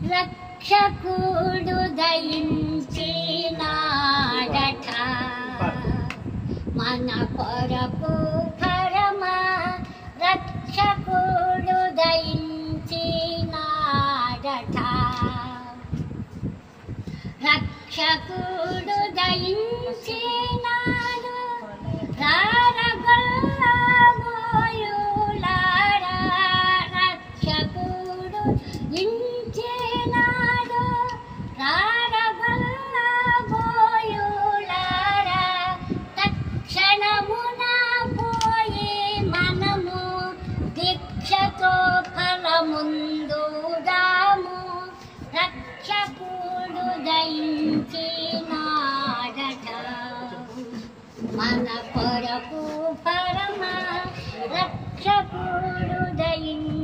రక్షకుడు దయించినాడట మన కొరకు పరమ రక్షకుడు దయించినాడట రక్షకుడు దయించినాడు రారగొల్లబోయులారా రక్షకుడు ఇంచినాడు రారగొల్లబోయులారా తక్షణమున పోయి మనము దీక్షతో ఫలముందుదాము రక్షకుడు దయించినాడట మన కొరకు పరమ రక్షకుడు దయించినాడట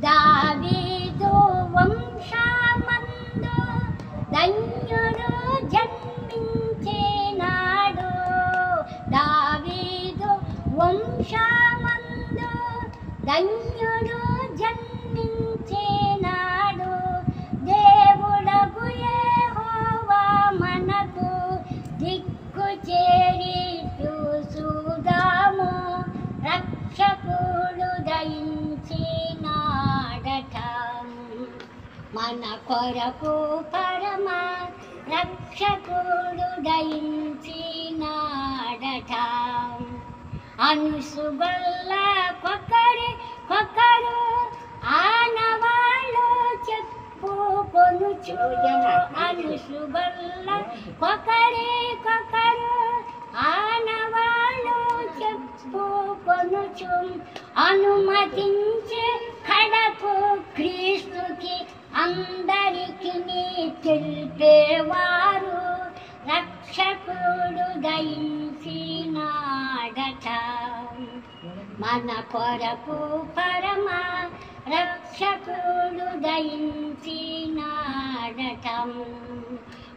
దావీదు వంశమందు ధన్యుడు జన్మించినాడు దావీదు వంశమందు ధన్యుడు జన్మించినాడు దేవుడగు యెహోవా మనకు దిక్కు చేరి చూసుదాము రక్షకుడు దయించినాడట మన కొరకు పరమ రక్షకుడు దయించినాడట అనుసుగొల్ల కొకరు ఆనవాళ్ళు చెప్పుకొనుచు అనుసుగొల్ల కొకరు ఆనవాళ్ళు చెప్పుకొనుచు అనుమతించే కడకు క్రీస్తుకి అందరికి తెలిపేవారు రక్షకుడు దయించినాడట మన కొరకు పరమ రక్షకుడు దయించినాడట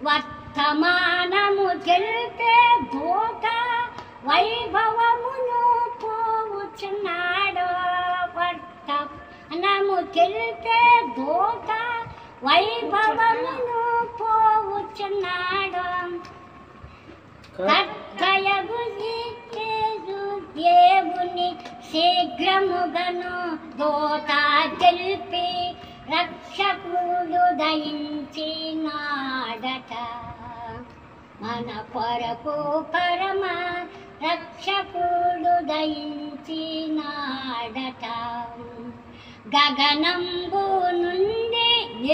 వర్తమానము తెలిపే దూత వైభవమును పోవుచున్నాడు వర్తమానము తెలిపే దూత వైభవమును పోవుచున్నాడు కర్తయగు దేవుని శీఘ్రముగను దూత తెలిపి రక్షకుడు దయించినాడట మన కొరకు పరమ రక్షకుడు దయించినాడట గగనంబు నుండి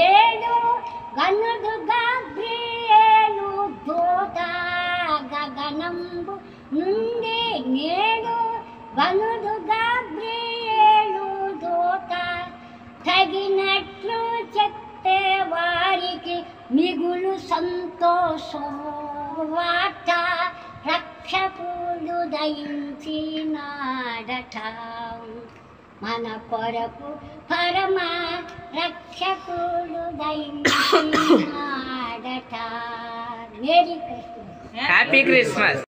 ఏడు గనుడు గాబ్రియేలు దూత గగనంబు నుండి నేడు గనుడు గాబ్రియేలు దూత తగినట్లు చెప్పే వారికి మిగులు సంతోషవార్త రక్షకుడు దయించినాడట మన కొరకు పరమ రక్షకుడు దయించినాడట. Merry Christmas. Happy Christmas.